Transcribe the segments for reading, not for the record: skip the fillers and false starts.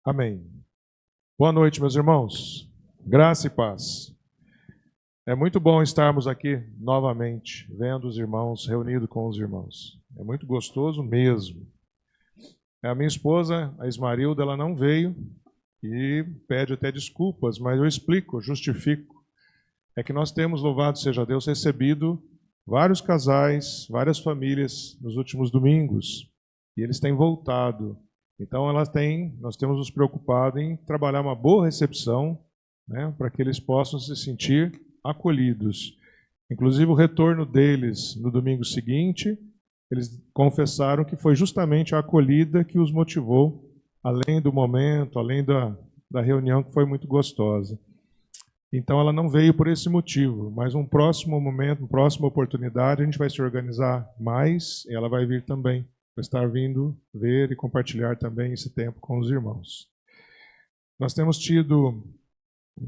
Amém. Boa noite, meus irmãos. Graça e paz. É muito bom estarmos aqui novamente, vendo os irmãos, reunidos com os irmãos. É muito gostoso mesmo. A minha esposa, a Ismarilda, ela não veio e pede até desculpas, mas eu explico, justifico. É que nós temos, louvado seja Deus, recebido vários casais, várias famílias nos últimos domingos, e eles têm voltado. Então nós temos nos preocupado em trabalhar uma boa recepção, né, para que eles possam se sentir acolhidos. Inclusive o retorno deles no domingo seguinte, eles confessaram que foi justamente a acolhida que os motivou, além do momento, além da reunião que foi muito gostosa. Então ela não veio por esse motivo, mas um próximo momento, uma próxima oportunidade, a gente vai se organizar mais e ela vai vir também. Vai estar vindo ver e compartilhar também esse tempo com os irmãos. Nós temos tido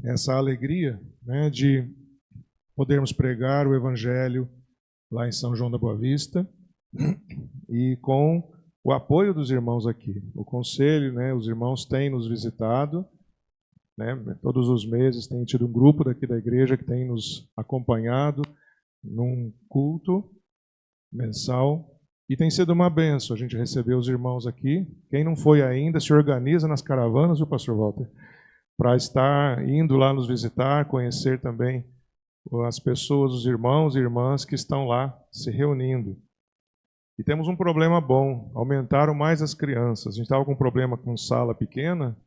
essa alegria, né, de podermos pregar o Evangelho lá em São João da Boa Vista e com o apoio dos irmãos aqui. O conselho, né, os irmãos têm nos visitado, né, todos os meses tem tido um grupo daqui da igreja que tem nos acompanhado num culto mensal. E tem sido uma benção a gente receber os irmãos aqui. Quem não foi ainda, se organiza nas caravanas, viu, pastor Walter? Para estar indo lá nos visitar, conhecer também as pessoas, os irmãos e irmãs que estão lá se reunindo. E temos um problema bom, aumentaram mais as crianças. A gente estava com um problema com sala pequena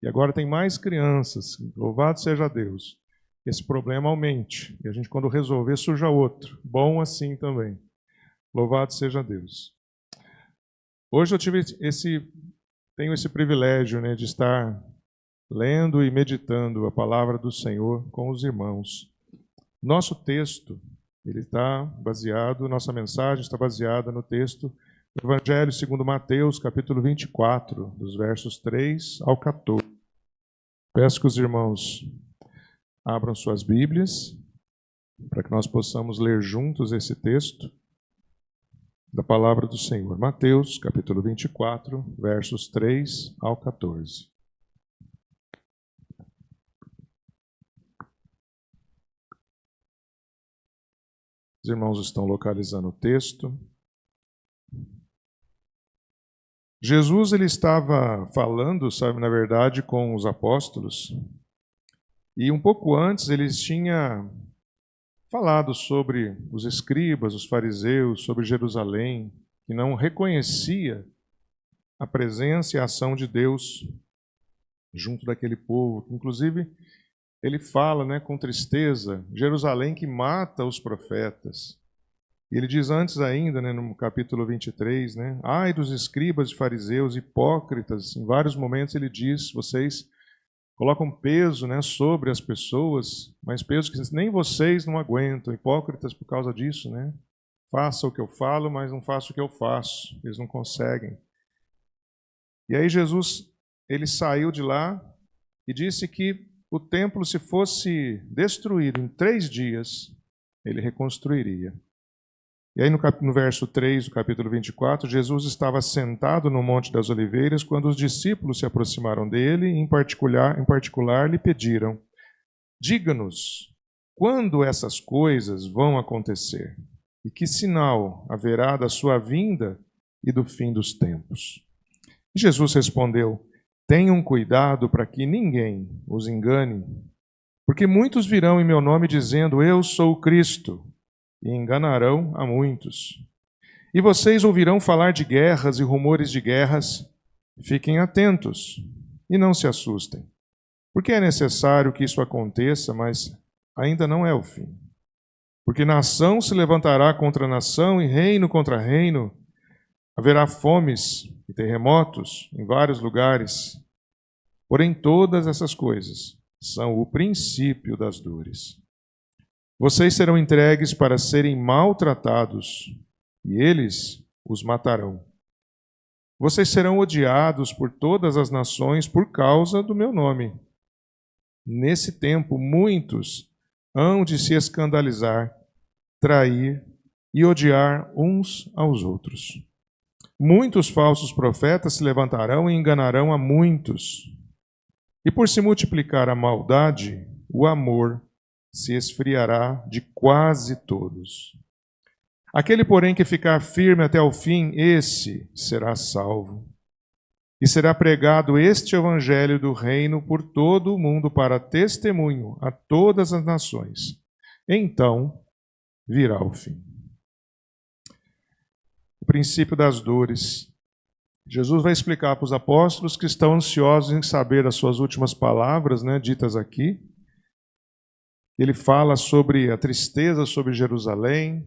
e agora tem mais crianças. Louvado seja Deus. Esse problema aumente. E a gente, quando resolver, surja outro. Bom assim também. Louvado seja Deus. Hoje eu tenho esse privilégio, né, de estar lendo e meditando a palavra do Senhor com os irmãos. Nosso texto, nossa mensagem está baseada no texto do Evangelho segundo Mateus, capítulo 24, dos versos 3 ao 14. Peço que os irmãos abram suas Bíblias, para que nós possamos ler juntos esse texto da palavra do Senhor. Mateus, capítulo 24, versos 3 ao 14. Os irmãos estão localizando o texto. Jesus, ele estava falando, na verdade, com os apóstolos, e um pouco antes eles tinham falado sobre os escribas, os fariseus, sobre Jerusalém, que não reconhecia a presença e a ação de Deus junto daquele povo. Inclusive, ele fala, né, com tristeza, Jerusalém que mata os profetas. E ele diz antes ainda, né, no capítulo 23, né, ai dos escribas e fariseus, hipócritas. Em vários momentos ele diz, vocês colocam peso, né, sobre as pessoas, mas peso que nem vocês não aguentam, hipócritas por causa disso, né? Faça o que eu falo, mas não faça o que eu faço. Eles não conseguem. E aí Jesus, ele saiu de lá e disse que o templo, se fosse destruído em 3 dias, ele reconstruiria. E aí no verso 3 do capítulo 24, Jesus estava sentado no Monte das Oliveiras quando os discípulos se aproximaram dele e em particular lhe pediram, diga-nos, quando essas coisas vão acontecer? E que sinal haverá da sua vinda e do fim dos tempos? E Jesus respondeu, tenham cuidado para que ninguém os engane, porque muitos virão em meu nome dizendo, eu sou o Cristo, e enganarão a muitos. E vocês ouvirão falar de guerras e rumores de guerras. Fiquem atentos e não se assustem, porque é necessário que isso aconteça, mas ainda não é o fim. Porque nação se levantará contra nação e reino contra reino. Haverá fomes e terremotos em vários lugares. Porém, todas essas coisas são o princípio das dores. Vocês serão entregues para serem maltratados, e eles os matarão. Vocês serão odiados por todas as nações por causa do meu nome. Nesse tempo, muitos hão de se escandalizar, trair e odiar uns aos outros. muitos falsos profetas se levantarão e enganarão a muitos. E por se multiplicar a maldade, o amor se esfriará de quase todos. Aquele, porém, que ficar firme até o fim, esse será salvo. E será pregado este evangelho do reino por todo o mundo para testemunho a todas as nações. Então virá o fim. O princípio das dores. Jesus vai explicar para os apóstolos que estão ansiosos em saber as suas últimas palavras, ditas aqui. Ele fala sobre a tristeza sobre Jerusalém,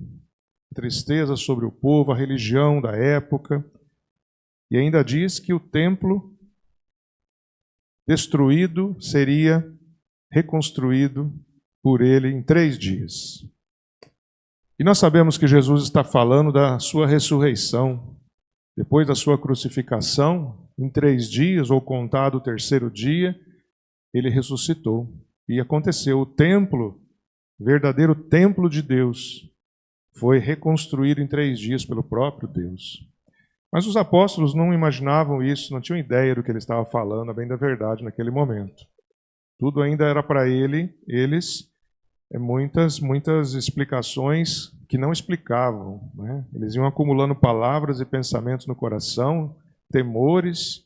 a tristeza sobre o povo, a religião da época. E ainda diz que o templo destruído seria reconstruído por ele em 3 dias. E nós sabemos que Jesus está falando da sua ressurreição. Depois da sua crucificação, em 3 dias, ou contado o 3º dia, ele ressuscitou. E aconteceu, o templo, o verdadeiro templo de Deus, foi reconstruído em 3 dias pelo próprio Deus. Mas os apóstolos não imaginavam isso, não tinham ideia do que ele estava falando, a bem da verdade, naquele momento. Tudo ainda era para eles, muitas explicações que não explicavam. Eles iam acumulando palavras e pensamentos no coração, temores,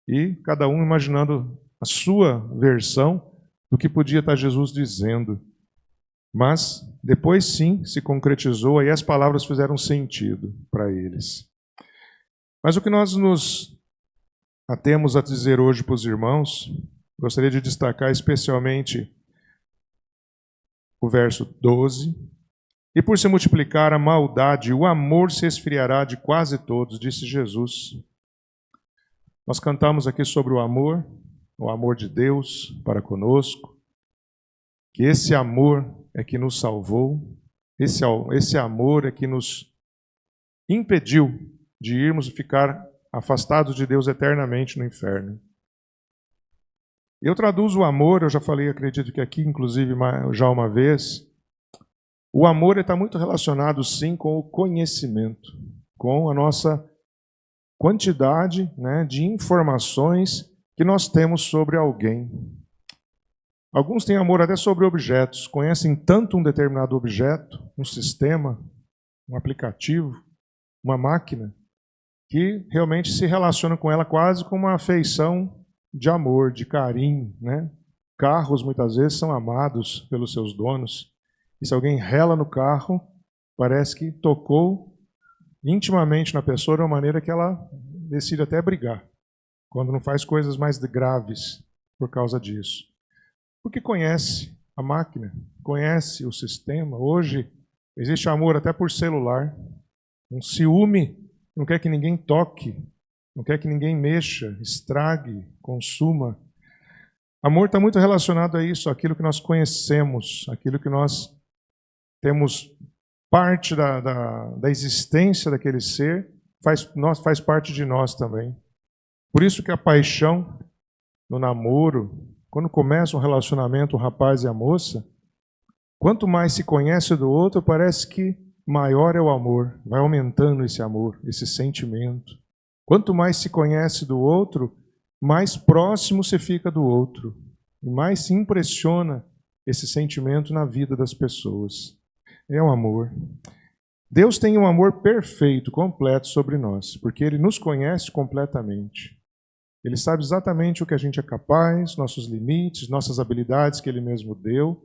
e cada um imaginando a sua versão do que podia estar Jesus dizendo. Mas depois sim se concretizou, e as palavras fizeram sentido para eles. Mas o que nós nos atemos a dizer hoje para os irmãos, gostaria de destacar especialmente o verso 12. E por se multiplicar a maldade, o amor se esfriará de quase todos, disse Jesus. Nós cantamos aqui sobre o amor de Deus para conosco, que esse amor é que nos salvou, esse amor é que nos impediu de irmos ficar afastados de Deus eternamente no inferno. Eu traduzo o amor, eu já falei, acredito que aqui, inclusive, já uma vez, o amor está muito relacionado, sim, com o conhecimento, com a nossa quantidade de informações que nós temos sobre alguém. Alguns têm amor até sobre objetos, conhecem tanto um determinado objeto, um sistema, um aplicativo, uma máquina, que realmente se relacionam com ela quase como uma afeição de amor, de carinho. Carros, muitas vezes, são amados pelos seus donos. E se alguém rela no carro, parece que tocou intimamente na pessoa de uma maneira que ela decide até brigar, quando não faz coisas mais graves por causa disso. Porque conhece a máquina, conhece o sistema. Hoje existe amor até por celular, um ciúme, não quer que ninguém toque, não quer que ninguém mexa, estrague, consuma. Amor está muito relacionado a isso, aquilo que nós conhecemos, aquilo que nós temos parte da existência daquele ser, faz parte de nós também. Por isso que a paixão no namoro, quando começa um relacionamento, o rapaz e a moça, quanto mais se conhece do outro, parece que maior é o amor, vai aumentando esse amor, esse sentimento. Quanto mais se conhece do outro, mais próximo se fica do outro, e mais se impressiona esse sentimento na vida das pessoas. É o amor. Deus tem um amor perfeito, completo sobre nós, porque Ele nos conhece completamente. Ele sabe exatamente o que a gente é capaz, nossos limites, nossas habilidades que Ele mesmo deu.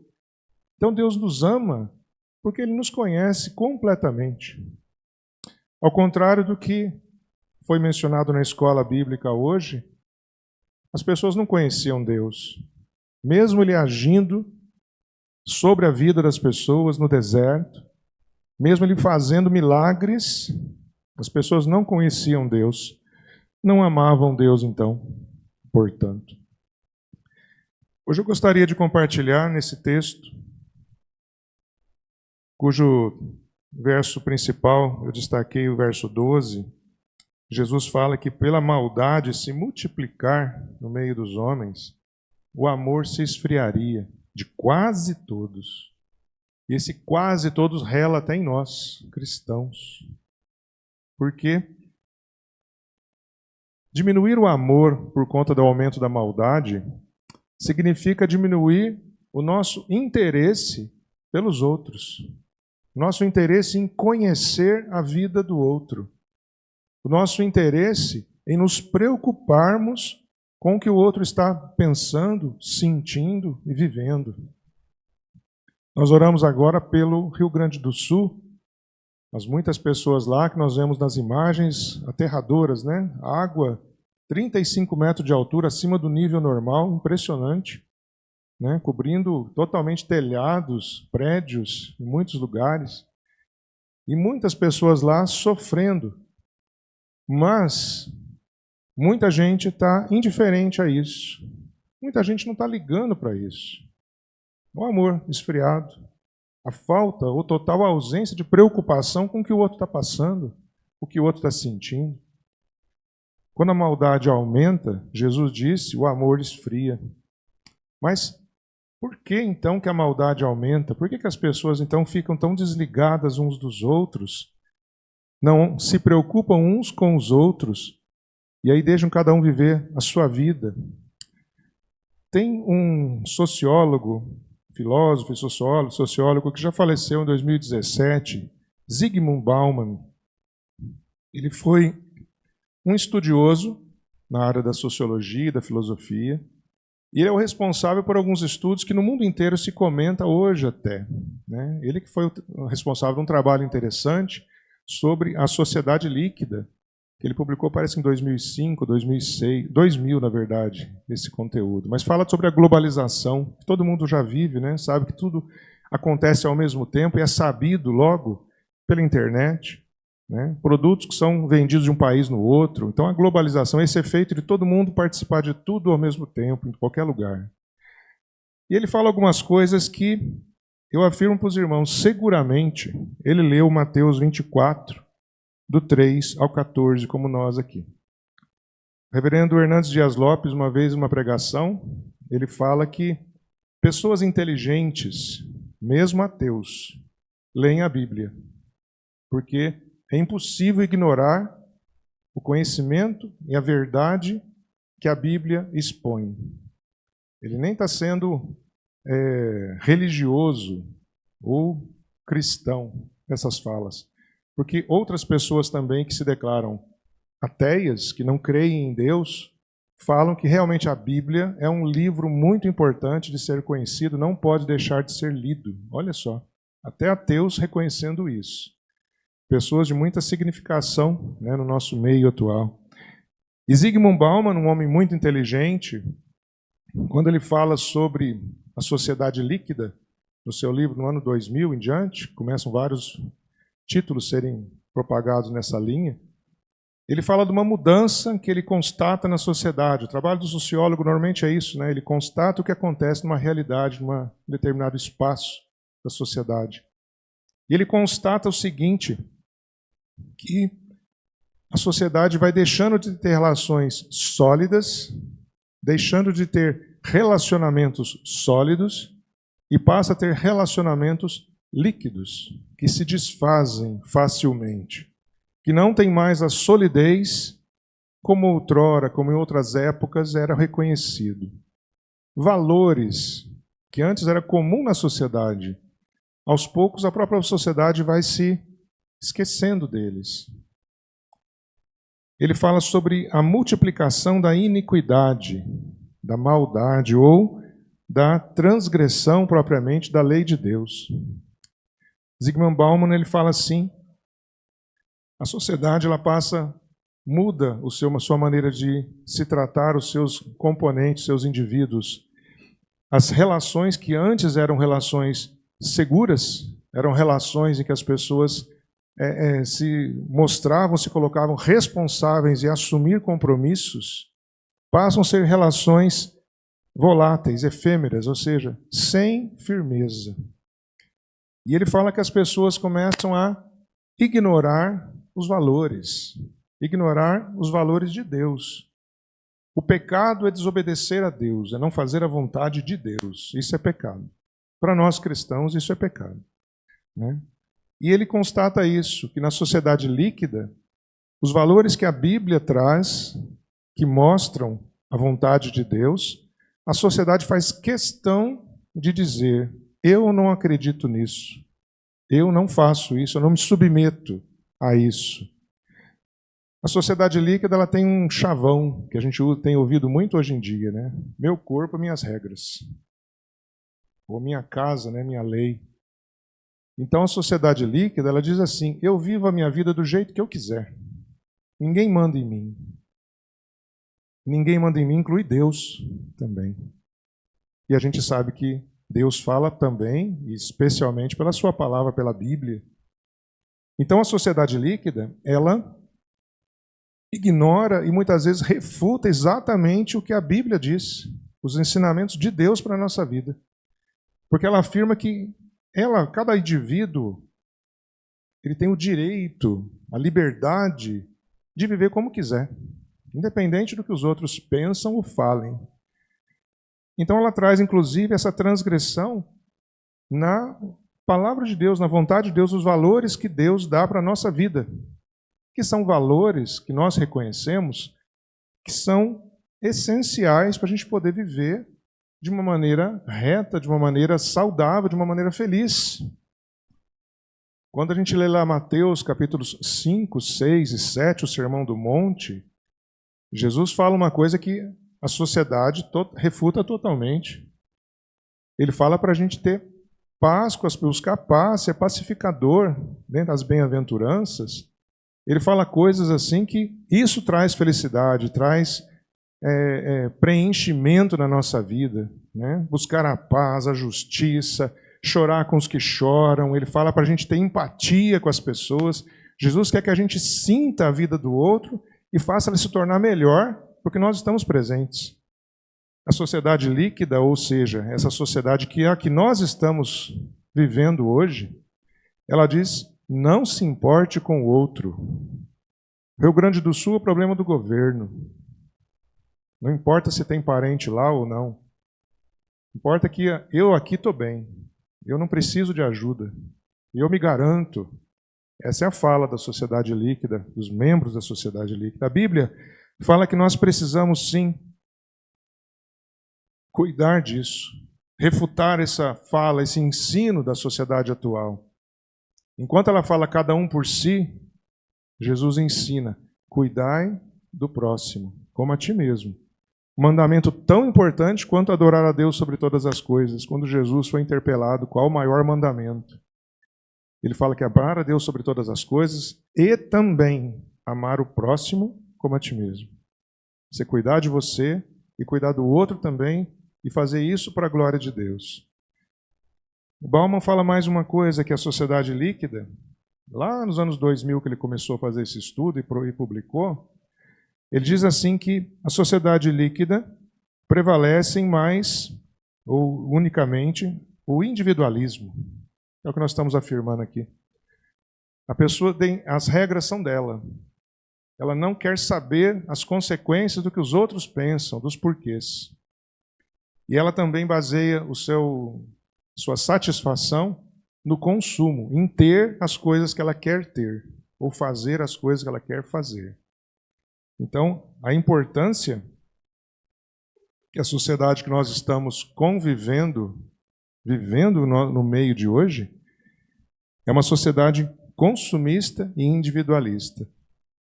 Então Deus nos ama porque Ele nos conhece completamente. Ao contrário do que foi mencionado na escola bíblica hoje, as pessoas não conheciam Deus. Mesmo Ele agindo sobre a vida das pessoas no deserto, mesmo Ele fazendo milagres, as pessoas não conheciam Deus, não amavam Deus então, portanto. Hoje eu gostaria de compartilhar nesse texto, cujo verso principal, eu destaquei o verso 12, Jesus fala que pela maldade se multiplicar no meio dos homens, o amor se esfriaria de quase todos. E esse quase todos rela até em nós, cristãos. Porque Diminuir o amor por conta do aumento da maldade significa diminuir o nosso interesse pelos outros, nosso interesse em conhecer a vida do outro, o nosso interesse em nos preocuparmos com o que o outro está pensando, sentindo e vivendo. Nós oramos agora pelo Rio Grande do Sul, as muitas pessoas lá que nós vemos nas imagens aterradoras, né? Água 35 metros de altura acima do nível normal, impressionante, né? Cobrindo totalmente telhados, prédios em muitos lugares. E muitas pessoas lá sofrendo. Mas muita gente está indiferente a isso. Muita gente não está ligando para isso. O amor esfriado, a falta ou total ausência de preocupação com o que o outro está passando, o que o outro está sentindo. Quando a maldade aumenta, Jesus disse, o amor esfria. Mas por que então que a maldade aumenta? Por que as pessoas então ficam tão desligadas uns dos outros? Não se preocupam uns com os outros e aí deixam cada um viver a sua vida. Tem um sociólogo, filósofo e sociólogo que já faleceu em 2017, Zygmunt Bauman. Ele foi um estudioso na área da sociologia e da filosofia, e ele é o responsável por alguns estudos que no mundo inteiro se comenta hoje até, né? Ele que foi o responsável de um trabalho interessante sobre a sociedade líquida, que ele publicou, parece que em 2005, 2006, 2000, na verdade, esse conteúdo. Mas fala sobre a globalização, que todo mundo já vive, né? Sabe que tudo acontece ao mesmo tempo e é sabido logo pela internet, né? Produtos que são vendidos de um país no outro. Então, a globalização é esse efeito de todo mundo participar de tudo ao mesmo tempo, em qualquer lugar. E ele fala algumas coisas que eu afirmo para os irmãos, seguramente, ele leu Mateus 24, do 3 ao 14, como nós aqui. O reverendo Hernandes Dias Lopes, uma vez em uma pregação, ele fala que pessoas inteligentes, mesmo ateus, leem a Bíblia, porque é impossível ignorar o conhecimento e a verdade que a Bíblia expõe. Ele nem está sendo religioso ou cristão nessas falas. Porque outras pessoas também que se declaram ateias, que não creem em Deus, falam que realmente a Bíblia é um livro muito importante de ser conhecido, não pode deixar de ser lido. Olha só, até ateus reconhecendo isso. Pessoas de muita significação, né, no nosso meio atual. E Zygmunt Bauman, um homem muito inteligente, quando ele fala sobre a sociedade líquida, no seu livro no ano 2000 em diante, começam vários títulos serem propagados nessa linha, ele fala de uma mudança que ele constata na sociedade. O trabalho do sociólogo normalmente é isso, né? Ele constata o que acontece numa realidade, num determinado espaço da sociedade. E ele constata o seguinte, que a sociedade vai deixando de ter relações sólidas, deixando de ter relacionamentos sólidos e passa a ter relacionamentos líquidos, que se desfazem facilmente, que não tem mais a solidez como outrora, como em outras épocas era reconhecido. Valores que antes era comum na sociedade, aos poucos a própria sociedade vai se esquecendo deles. Ele fala sobre a multiplicação da iniquidade, da maldade ou da transgressão propriamente da lei de Deus. Zygmunt Bauman, ele fala assim, a sociedade ela muda a sua maneira de se tratar, os seus componentes, seus indivíduos. As relações que antes eram relações seguras, eram relações em que as pessoas se mostravam, se colocavam responsáveis e assumir compromissos, passam a ser relações voláteis, efêmeras, ou seja, sem firmeza. E ele fala que as pessoas começam a ignorar os valores de Deus. O pecado é desobedecer a Deus, é não fazer a vontade de Deus. Isso é pecado. Para nós cristãos, isso é pecado, né? E ele constata isso, que na sociedade líquida, os valores que a Bíblia traz que mostram a vontade de Deus, a sociedade faz questão de dizer: eu não acredito nisso, eu não faço isso, eu não me submeto a isso. A sociedade líquida ela tem um chavão que a gente tem ouvido muito hoje em dia, né? Meu corpo, minhas regras. Ou minha casa, né? Minha lei. Então a sociedade líquida ela diz assim: eu vivo a minha vida do jeito que eu quiser. Ninguém manda em mim. Ninguém manda em mim, inclui Deus também. E a gente sabe que Deus fala também, especialmente pela sua palavra, pela Bíblia. Então a sociedade líquida, ela ignora e muitas vezes refuta exatamente o que a Bíblia diz, os ensinamentos de Deus para a nossa vida. Porque ela afirma que cada indivíduo, ele tem o direito, a liberdade de viver como quiser, independente do que os outros pensam ou falem. Então ela traz, inclusive, essa transgressão na palavra de Deus, na vontade de Deus, os valores que Deus dá para a nossa vida, que são valores que nós reconhecemos que são essenciais para a gente poder viver de uma maneira reta, de uma maneira saudável, de uma maneira feliz. Quando a gente lê lá Mateus capítulos 5, 6 e 7, o Sermão do Monte, Jesus fala uma coisa que a sociedade refuta totalmente. Ele fala para a gente ter paz, buscar paz, ser pacificador dentro das bem-aventuranças. Ele fala coisas assim que isso traz felicidade, traz preenchimento na nossa vida, né? Buscar a paz, a justiça, chorar com os que choram. Ele fala para a gente ter empatia com as pessoas. Jesus quer que a gente sinta a vida do outro e faça ela se tornar melhor, porque nós estamos presentes. A sociedade líquida, ou seja, essa sociedade que é a que nós estamos vivendo hoje, ela diz: não se importe com o outro. Rio Grande do Sul é o problema do governo. Não importa se tem parente lá ou não. Importa que eu aqui estou bem. Eu não preciso de ajuda. E eu me garanto. Essa é a fala da sociedade líquida, dos membros da sociedade líquida. A Bíblia fala que nós precisamos, sim, cuidar disso. Refutar essa fala, esse ensino da sociedade atual. Enquanto ela fala cada um por si, Jesus ensina: cuidai do próximo, como a ti mesmo. Um mandamento tão importante quanto adorar a Deus sobre todas as coisas. Quando Jesus foi interpelado, qual o maior mandamento? Ele fala que amar a Deus sobre todas as coisas e também amar o próximo como a ti mesmo. Você cuidar de você e cuidar do outro também e fazer isso para a glória de Deus. O Bauman fala mais uma coisa, que a sociedade líquida, lá nos anos 2000 que ele começou a fazer esse estudo e publicou, ele diz assim que a sociedade líquida prevalece mais, ou unicamente, o individualismo. É o que nós estamos afirmando aqui. A pessoa tem, as regras são dela. Ela não quer saber as consequências do que os outros pensam, dos porquês. E ela também baseia sua satisfação no consumo, em ter as coisas que ela quer ter, ou fazer as coisas que ela quer fazer. Então, a importância que a sociedade que nós estamos vivendo no meio de hoje, é uma sociedade consumista e individualista.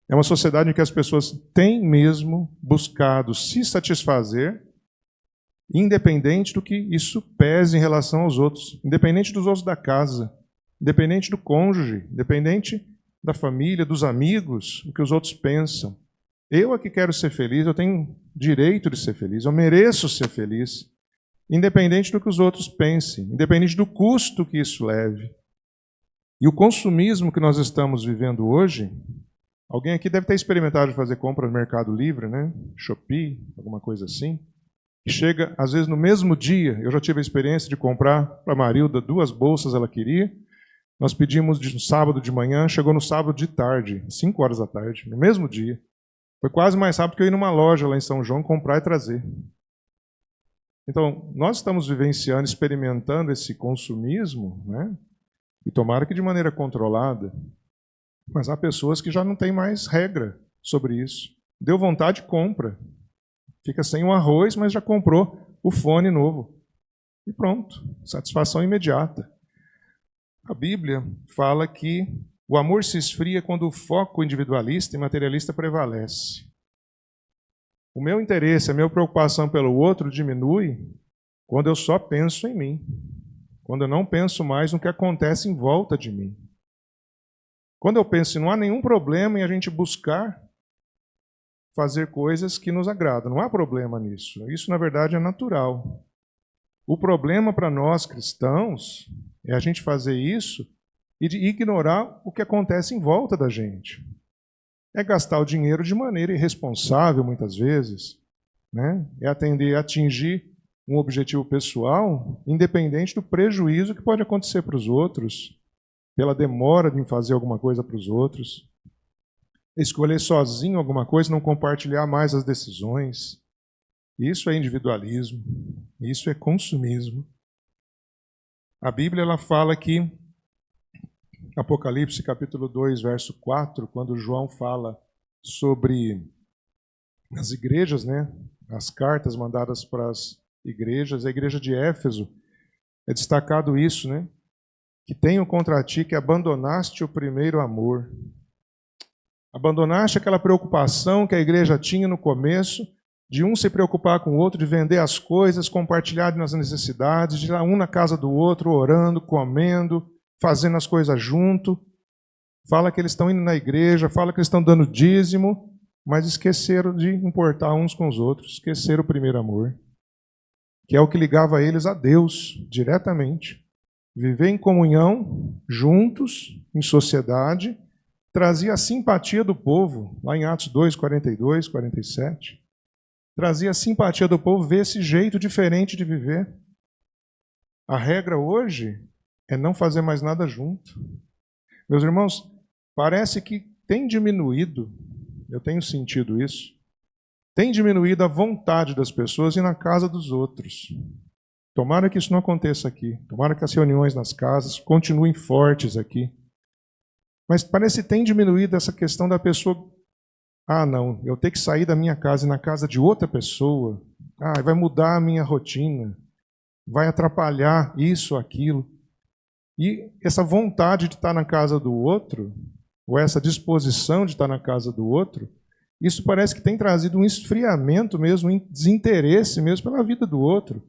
É uma sociedade em que as pessoas têm mesmo buscado se satisfazer, independente do que isso pese em relação aos outros, independente dos outros da casa, independente do cônjuge, independente da família, dos amigos, o que os outros pensam. Eu aqui quero ser feliz, eu tenho direito de ser feliz, eu mereço ser feliz, independente do que os outros pensem, independente do custo que isso leve. E o consumismo que nós estamos vivendo hoje, alguém aqui deve ter experimentado fazer compra no Mercado Livre, né? Shopee, alguma coisa assim. Chega, às vezes, no mesmo dia, eu já tive a experiência de comprar para a Marilda 2 bolsas, ela queria. Nós pedimos no sábado de manhã, chegou no sábado de tarde, 5 horas da tarde, no mesmo dia. Foi quase mais rápido que eu ir numa loja lá em São João, comprar e trazer. Então, nós estamos vivenciando, experimentando esse consumismo, né? E tomara que de maneira controlada. Mas há pessoas que já não têm mais regra sobre isso. Deu vontade, compra. Fica sem o arroz, mas já comprou o fone novo. E pronto, satisfação imediata. A Bíblia fala que o amor se esfria quando o foco individualista e materialista prevalece. O meu interesse, a minha preocupação pelo outro diminui quando eu só penso em mim. Quando eu não penso mais no que acontece em volta de mim. Quando eu penso que não há nenhum problema em a gente buscar fazer coisas que nos agradam. Não há problema nisso. Isso, na verdade, é natural. O problema para nós cristãos é a gente fazer isso e de ignorar o que acontece em volta da gente. É gastar o dinheiro de maneira irresponsável, muitas vezes, né? É atender a atingir um objetivo pessoal, independente do prejuízo que pode acontecer para os outros, pela demora de fazer alguma coisa para os outros. Escolher sozinho alguma coisa, não compartilhar mais as decisões. Isso é individualismo, isso é consumismo. A Bíblia ela fala que, Apocalipse capítulo 2, verso 4, quando João fala sobre as igrejas, né, as cartas mandadas para as igrejas, a igreja de Éfeso, é destacado isso, né, que tenho contra ti que abandonaste o primeiro amor. Abandonaste aquela preocupação que a igreja tinha no começo, de um se preocupar com o outro, de vender as coisas, compartilhar nas necessidades, de ir um na casa do outro, orando, comendo, fazendo as coisas junto. Fala que eles estão indo na igreja, fala que eles estão dando dízimo, mas esqueceram de importar uns com os outros, esqueceram o primeiro amor, que é o que ligava eles a Deus diretamente. Viver em comunhão, juntos, em sociedade, trazia a simpatia do povo, lá em Atos 2, 42, 47. Trazia a simpatia do povo ver esse jeito diferente de viver. A regra hoje é não fazer mais nada junto. Meus irmãos, parece que tem diminuído, eu tenho sentido isso, tem diminuído a vontade das pessoas ir na casa dos outros. Tomara que isso não aconteça aqui. Tomara que as reuniões nas casas continuem fortes aqui. Mas parece que tem diminuído essa questão da pessoa. Ah, não, eu tenho que sair da minha casa e ir na casa de outra pessoa. Ah, vai mudar a minha rotina. Vai atrapalhar isso, aquilo. E essa vontade de estar na casa do outro, ou essa disposição de estar na casa do outro, isso parece que tem trazido um esfriamento mesmo, um desinteresse mesmo pela vida do outro.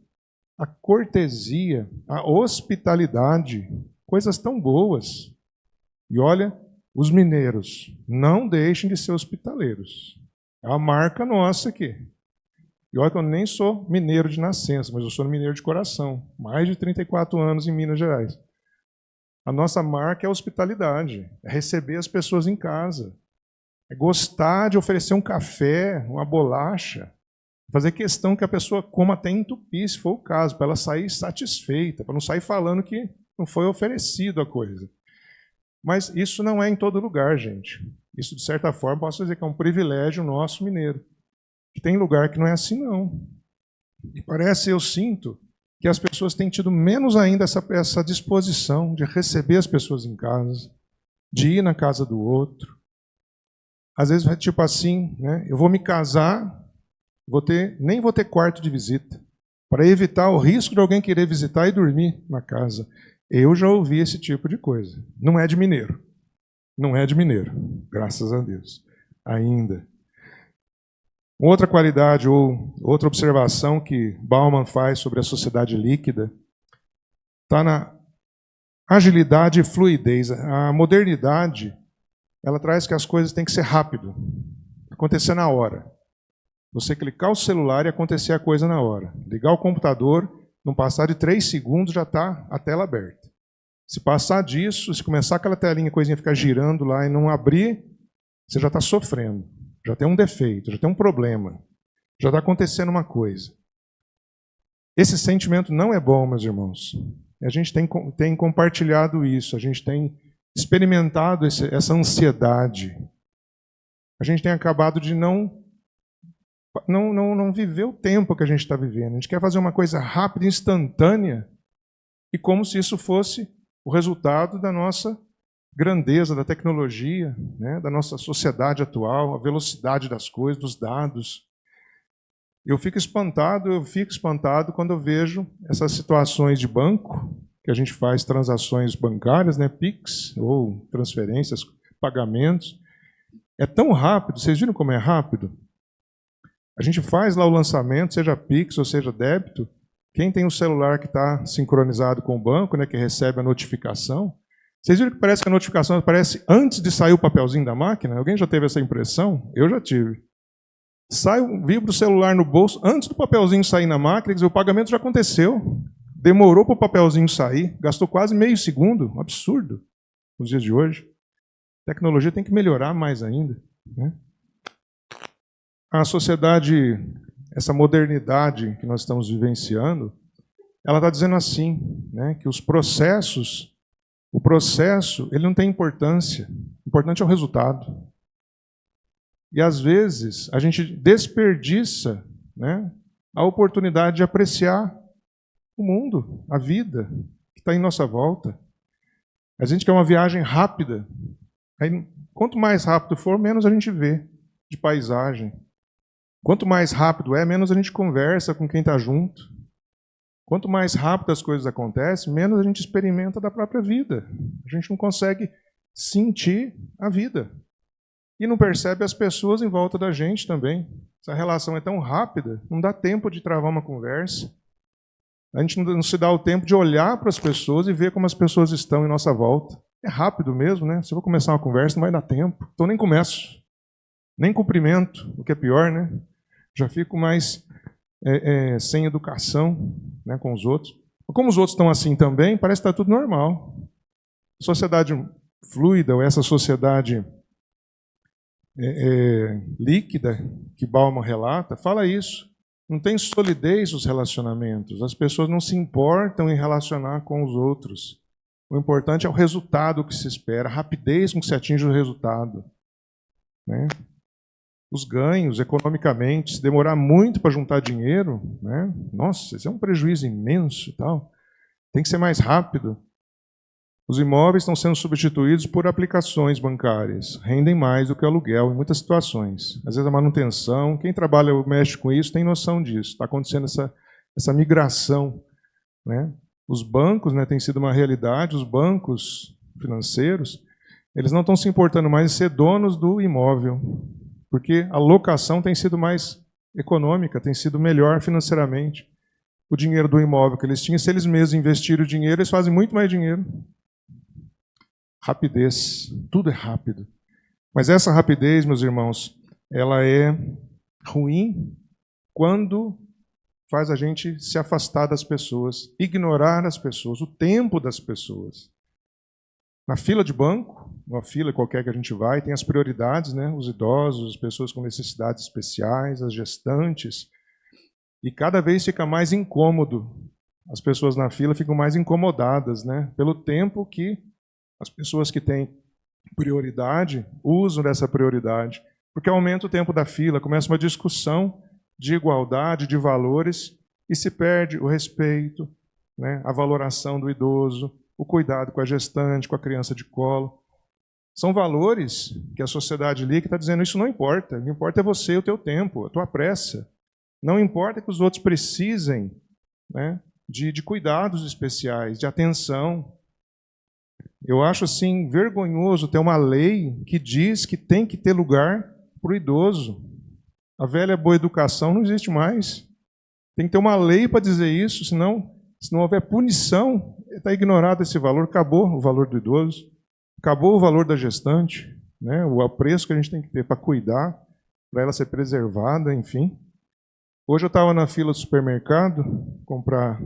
A cortesia, a hospitalidade, coisas tão boas. E olha, os mineiros, não deixem de ser hospitaleiros. É uma marca nossa aqui. E olha que eu nem sou mineiro de nascença, mas eu sou mineiro de coração. Mais de 34 anos em Minas Gerais. A nossa marca é a hospitalidade, é receber as pessoas em casa. É gostar de oferecer um café, uma bolacha. Fazer questão que a pessoa coma até entupir, se for o caso, para ela sair satisfeita, para não sair falando que não foi oferecido a coisa. Mas isso não é em todo lugar, gente. Isso, de certa forma, posso dizer que é um privilégio nosso mineiro. Que tem lugar que não é assim, não. E parece, eu sinto, que as pessoas têm tido menos ainda essa disposição de receber as pessoas em casa, de ir na casa do outro. Às vezes é tipo assim, né? Eu vou me casar, nem vou ter quarto de visita, para evitar o risco de alguém querer visitar e dormir na casa. Eu já ouvi esse tipo de coisa. Não é de mineiro. Não é de mineiro, graças a Deus. Ainda. Outra qualidade ou outra observação que Bauman faz sobre a sociedade líquida está na agilidade e fluidez. A modernidade, ela traz que as coisas têm que ser rápido, acontecer na hora. Você clicar o celular e acontecer a coisa na hora. Ligar o computador, não passar de 3 segundos já está a tela aberta. Se passar disso, se começar aquela telinha, coisinha ficar girando lá e não abrir, você já está sofrendo. Já tem um defeito, já tem um problema. Já está acontecendo uma coisa. Esse sentimento não é bom, meus irmãos. A gente tem compartilhado isso, a gente tem experimentado essa ansiedade. A gente tem acabado de não viver o tempo que a gente está vivendo. A gente quer fazer uma coisa rápida, instantânea, e como se isso fosse o resultado da nossa grandeza da tecnologia, né, da nossa sociedade atual, a velocidade das coisas, dos dados. Eu fico espantado quando eu vejo essas situações de banco, que a gente faz transações bancárias, né, Pix, ou transferências, pagamentos. É tão rápido, vocês viram como é rápido? A gente faz lá o lançamento, seja Pix ou seja débito. Quem tem um celular que está sincronizado com o banco, né, que recebe a notificação, vocês viram que parece que a notificação aparece antes de sair o papelzinho da máquina? Alguém já teve essa impressão? Eu já tive. Vibra o celular no bolso, antes do papelzinho sair na máquina, quer dizer, o pagamento já aconteceu. Demorou para o papelzinho sair, gastou quase meio segundo, um absurdo nos dias de hoje. A tecnologia tem que melhorar mais ainda, né? A sociedade, essa modernidade que nós estamos vivenciando, ela está dizendo assim, né, que o processo, ele não tem importância. O importante é o resultado. E às vezes a gente desperdiça, né, a oportunidade de apreciar o mundo, a vida que está em nossa volta. A gente quer uma viagem rápida. Aí, quanto mais rápido for, menos a gente vê de paisagem. Quanto mais rápido é, menos a gente conversa com quem está junto. Quanto mais rápido as coisas acontecem, menos a gente experimenta da própria vida. A gente não consegue sentir a vida. E não percebe as pessoas em volta da gente também. Essa relação é tão rápida, não dá tempo de travar uma conversa. A gente não se dá o tempo de olhar para as pessoas e ver como as pessoas estão em nossa volta. É rápido mesmo, né? Se eu vou começar uma conversa, não vai dar tempo. Então nem começo. Nem cumprimento, o que é pior, né? Já fico mais sem educação, né, com os outros. Como os outros estão assim também, parece que está tudo normal. Sociedade fluida, ou essa sociedade líquida, que Bauman relata, fala isso. Não tem solidez os relacionamentos. As pessoas não se importam em relacionar com os outros. O importante é o resultado que se espera, a rapidez com que se atinge o resultado, né? Os ganhos economicamente, se demorar muito para juntar dinheiro, né? Nossa, isso é um prejuízo imenso e tal. Tem que ser mais rápido. Os imóveis estão sendo substituídos por aplicações bancárias. Rendem mais do que o aluguel em muitas situações. Às vezes a manutenção, quem trabalha ou mexe com isso tem noção disso. Está acontecendo essa migração, né? Os bancos, né, tem sido uma realidade, os bancos financeiros, eles não estão se importando mais em ser donos do imóvel, porque a locação tem sido mais econômica, tem sido melhor financeiramente. O dinheiro do imóvel que eles tinham, se eles mesmos investirem o dinheiro, eles fazem muito mais dinheiro. Rapidez, tudo é rápido. Mas essa rapidez, meus irmãos, ela é ruim quando faz a gente se afastar das pessoas, ignorar as pessoas, o tempo das pessoas. Na fila de banco, uma fila qualquer que a gente vai, tem as prioridades, né? Os idosos, as pessoas com necessidades especiais, as gestantes. E cada vez fica mais incômodo. As pessoas na fila ficam mais incomodadas, né? Pelo tempo que as pessoas que têm prioridade usam dessa prioridade. Porque aumenta o tempo da fila, começa uma discussão de igualdade, de valores, e se perde o respeito, né? A valoração do idoso, o cuidado com a gestante, com a criança de colo. São valores que a sociedade líquida está dizendo, isso não importa. O que importa é você, o teu tempo, a tua pressa. Não importa que os outros precisem, né, de cuidados especiais, de atenção. Eu acho assim vergonhoso ter uma lei que diz que tem que ter lugar para o idoso. A velha boa educação não existe mais. Tem que ter uma lei para dizer isso, senão, se não houver punição, está ignorado esse valor, acabou o valor do idoso, acabou o valor da gestante, né, o apreço que a gente tem que ter para cuidar, para ela ser preservada, enfim. Hoje eu estava na fila do supermercado comprar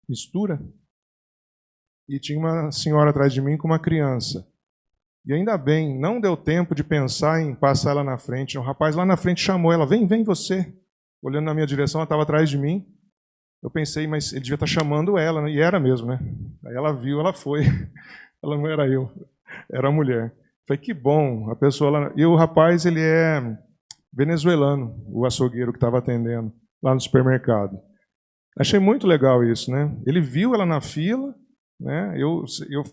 mistura e tinha uma senhora atrás de mim com uma criança. E ainda bem, não deu tempo de pensar em passar ela na frente. Um rapaz lá na frente chamou ela, vem você. Olhando na minha direção, ela estava atrás de mim. Eu pensei, mas ele devia estar chamando ela, né? E era mesmo, né? Aí ela viu, ela foi. Ela não era eu, era a mulher. Falei, que bom, a pessoa lá... E o rapaz, ele é venezuelano, o açougueiro que estava atendendo lá no supermercado. Achei muito legal isso, né? Ele viu ela na fila, né? Eu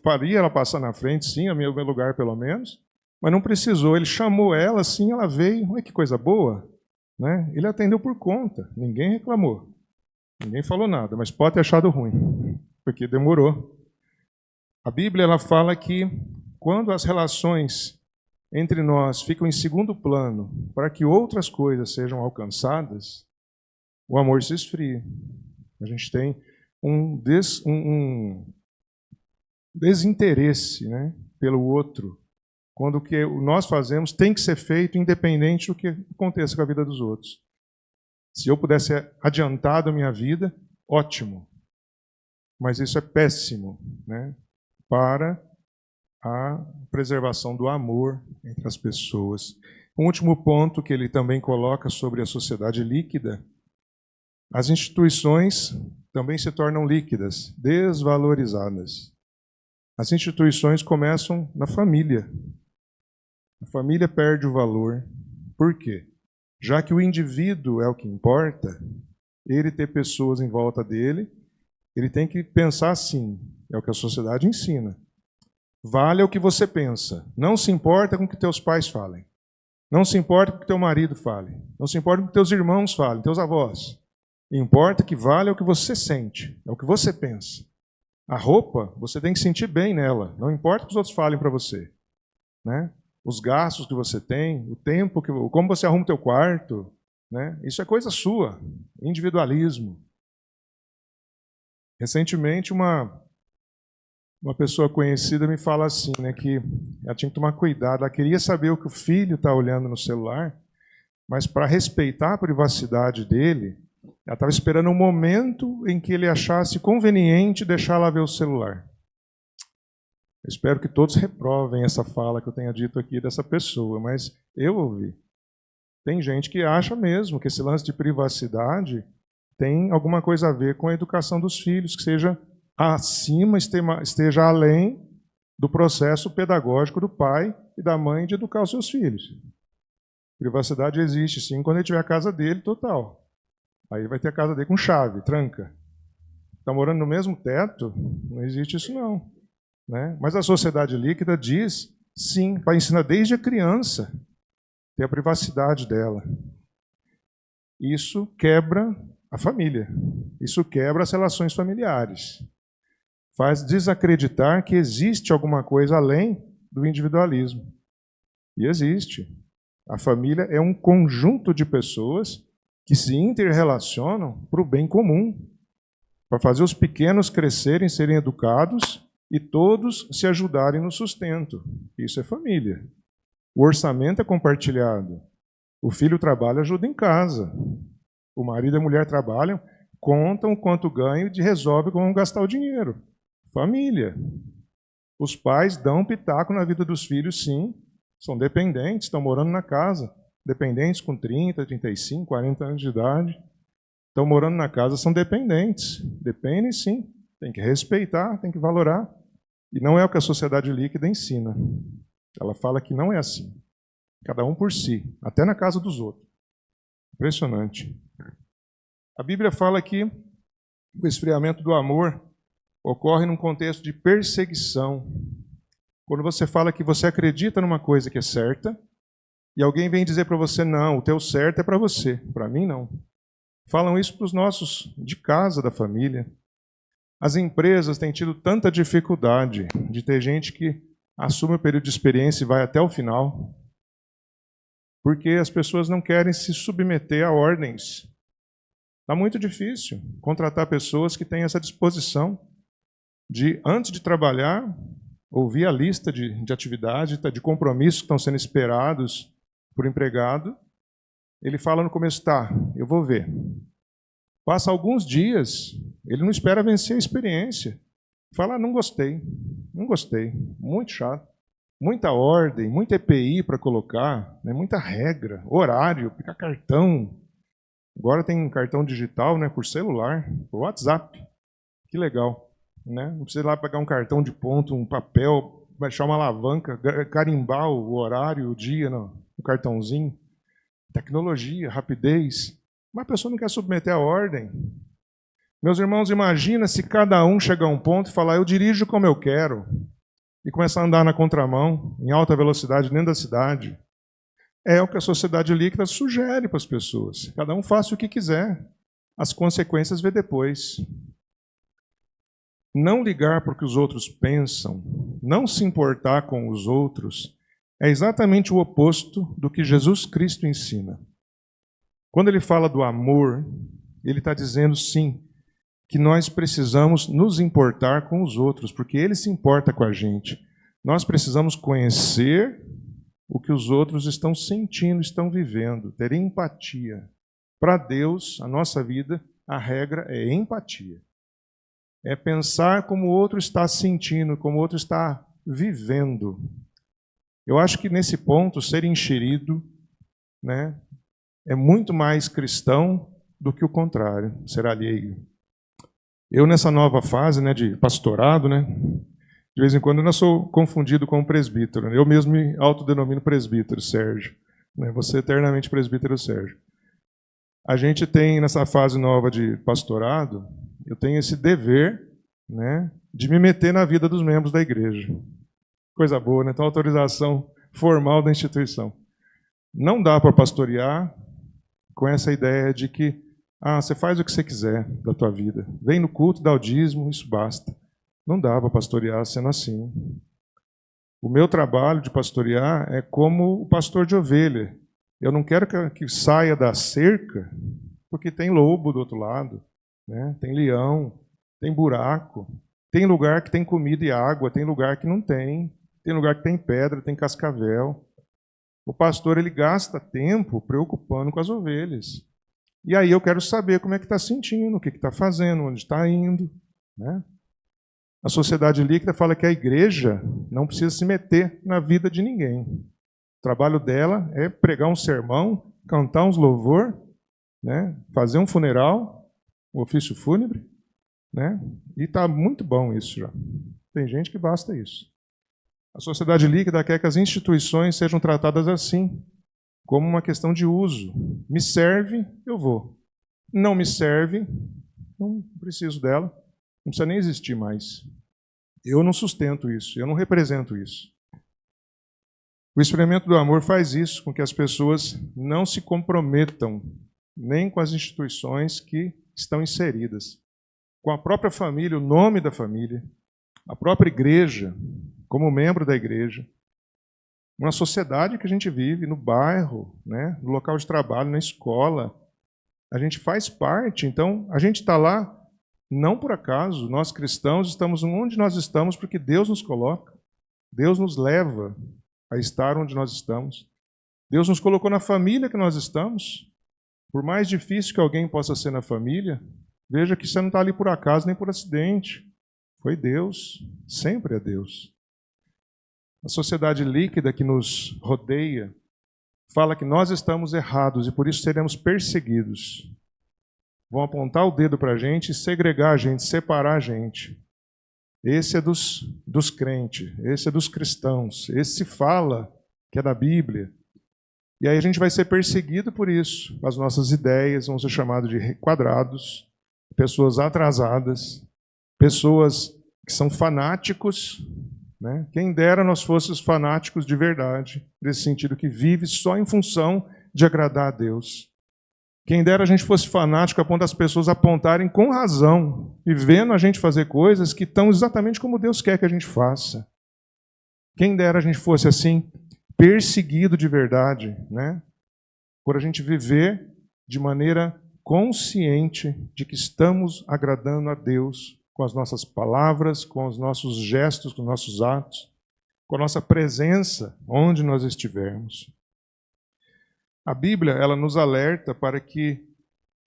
faria ela passar na frente, sim, a meu lugar pelo menos, mas não precisou. Ele chamou ela, assim, ela veio. Olha que coisa boa, né? Ele atendeu por conta, ninguém reclamou, ninguém falou nada, mas pode ter achado ruim, porque demorou. A Bíblia ela fala que quando as relações entre nós ficam em segundo plano para que outras coisas sejam alcançadas, o amor se esfria. A gente tem um desinteresse, né, pelo outro, quando o que nós fazemos tem que ser feito independente do que aconteça com a vida dos outros. Se eu pudesse adiantar da minha vida, ótimo. Mas isso é péssimo, né, para a preservação do amor entre as pessoas. Um último ponto que ele também coloca sobre a sociedade líquida: as instituições também se tornam líquidas, desvalorizadas. As instituições começam na família. A família perde o valor. Por quê? Já que o indivíduo é o que importa, ele ter pessoas em volta dele, ele tem que pensar assim, é o que a sociedade ensina. Vale o que você pensa. Não se importa com o que teus pais falem. Não se importa com o que teu marido fale. Não se importa com o que teus irmãos falem, teus avós. Importa que vale o que você sente, é o que você pensa. A roupa, você tem que sentir bem nela. Não importa o que os outros falem para você, né? Os gastos que você tem, o tempo, como você arruma o teu quarto, né? Isso é coisa sua. Individualismo. Recentemente, uma pessoa conhecida me fala assim, né, que ela tinha que tomar cuidado. Ela queria saber o que o filho está olhando no celular, mas para respeitar a privacidade dele, ela estava esperando um momento em que ele achasse conveniente deixar ela ver o celular. Eu espero que todos reprovem essa fala que eu tenha dito aqui dessa pessoa, mas eu ouvi. Tem gente que acha mesmo que esse lance de privacidade tem alguma coisa a ver com a educação dos filhos, que seja acima, esteja além do processo pedagógico do pai e da mãe de educar os seus filhos. Privacidade existe, sim, quando ele tiver a casa dele, total. Aí vai ter a casa dele com chave, tranca. Está morando no mesmo teto? Não existe isso, não. Né? Mas a sociedade líquida diz, sim, para ensinar desde a criança ter a privacidade dela. Isso quebra a família. Isso quebra as relações familiares. Faz desacreditar que existe alguma coisa além do individualismo. E existe. A família é um conjunto de pessoas que se interrelacionam para o bem comum, para fazer os pequenos crescerem, serem educados e todos se ajudarem no sustento. Isso é família. O orçamento é compartilhado. O filho trabalha, ajuda em casa. O marido e a mulher trabalham, contam quanto ganham e resolvem como vão gastar o dinheiro. Família. Os pais dão pitaco na vida dos filhos, sim. São dependentes, estão morando na casa. Dependentes com 30, 35, 40 anos de idade. Estão morando na casa, são dependentes. Dependem, sim. Tem que respeitar, tem que valorar. E não é o que a sociedade líquida ensina. Ela fala que não é assim. Cada um por si, até na casa dos outros. Impressionante. A Bíblia fala que o esfriamento do amor ocorre num contexto de perseguição. Quando você fala que você acredita numa coisa que é certa, e alguém vem dizer para você, não, o teu certo é para você, para mim não. Falam isso para os nossos de casa, da família. As empresas têm tido tanta dificuldade de ter gente que assume o período de experiência e vai até o final, porque as pessoas não querem se submeter a ordens. Está muito difícil contratar pessoas que têm essa disposição de, antes de trabalhar, ouvir a lista de atividades, de compromissos que estão sendo esperados por empregado. Ele fala no começo, tá, eu vou ver. Passa alguns dias, ele não espera vencer a experiência. Fala, não gostei, muito chato. Muita ordem, muita EPI para colocar, né, muita regra, horário, picar cartão. Agora tem cartão digital, né, por celular, por WhatsApp. Que legal. Né? Não precisa ir lá pegar um cartão de ponto, um papel, baixar uma alavanca, carimbar o horário, o dia no cartãozinho. Tecnologia, rapidez. Mas a pessoa não quer submeter a ordem. Meus irmãos, imagina se cada um chegar a um ponto e falar, eu dirijo como eu quero, e começar a andar na contramão, em alta velocidade, dentro da cidade. É o que a sociedade líquida sugere para as pessoas. Cada um faça o que quiser. As consequências vê depois. Não ligar para o que os outros pensam, não se importar com os outros, é exatamente o oposto do que Jesus Cristo ensina. Quando ele fala do amor, ele está dizendo, sim, que nós precisamos nos importar com os outros, porque ele se importa com a gente. Nós precisamos conhecer o que os outros estão sentindo, estão vivendo, ter empatia. Para Deus, a nossa vida, a regra é empatia. É pensar como o outro está sentindo, como o outro está vivendo. Eu acho que nesse ponto, ser enxerido, né, é muito mais cristão do que o contrário, ser alheio. Eu, nessa nova fase, né, de pastorado, né, de vez em quando eu ainda sou confundido com um presbítero. Eu mesmo me autodenomino presbítero, Sérgio. Você eternamente presbítero, Sérgio. A gente tem, nessa fase nova de pastorado, eu tenho esse dever, né, de me meter na vida dos membros da igreja. Coisa boa, né? Então, autorização formal da instituição. Não dá para pastorear com essa ideia de que você faz o que você quiser da tua vida. Vem no culto, dá o dízimo, isso basta. Não dá para pastorear sendo assim. O meu trabalho de pastorear é como o pastor de ovelha. Eu não quero que saia da cerca, porque tem lobo do outro lado, né? Tem leão, tem buraco, tem lugar que tem comida e água, tem lugar que não tem lugar que tem pedra, tem cascavel. O pastor, ele gasta tempo preocupando com as ovelhas. E aí eu quero saber como é que está sentindo, o que está fazendo, onde está indo, né? A sociedade líquida fala que a igreja não precisa se meter na vida de ninguém. O trabalho dela é pregar um sermão, cantar uns louvor, né? Fazer um funeral, um ofício fúnebre, né? E está muito bom isso já. Tem gente que basta isso. A sociedade líquida quer que as instituições sejam tratadas assim, como uma questão de uso. Me serve, eu vou. Não me serve, não preciso dela, não precisa nem existir mais. Eu não sustento isso, eu não represento isso. O experimento do amor faz isso, com que as pessoas não se comprometam nem com as instituições que estão inseridas. Com a própria família, o nome da família, a própria igreja, como membro da igreja, uma sociedade que a gente vive, no bairro, né, no local de trabalho, na escola. A gente faz parte, então a gente está lá não por acaso. Nós cristãos estamos onde nós estamos porque Deus nos coloca. Deus nos leva a estar onde nós estamos. Deus nos colocou na família que nós estamos. Por mais difícil que alguém possa ser na família, veja que você não está ali por acaso nem por acidente. Foi Deus, sempre é Deus. A sociedade líquida que nos rodeia fala que nós estamos errados e por isso seremos perseguidos. Vão apontar o dedo para a gente e segregar a gente, separar a gente. Esse é dos crentes, esse é dos cristãos, esse se fala que é da Bíblia. E aí a gente vai ser perseguido por isso. As nossas ideias vão ser chamadas de quadrados, pessoas atrasadas, pessoas que são fanáticos, né? Quem dera nós fôssemos fanáticos de verdade, nesse sentido que vive só em função de agradar a Deus. Quem dera a gente fosse fanático a ponto das pessoas apontarem com razão e vendo a gente fazer coisas que estão exatamente como Deus quer que a gente faça. Quem dera a gente fosse assim, perseguido de verdade, né? Por a gente viver de maneira consciente de que estamos agradando a Deus com as nossas palavras, com os nossos gestos, com os nossos atos, com a nossa presença onde nós estivermos. A Bíblia, ela nos alerta para que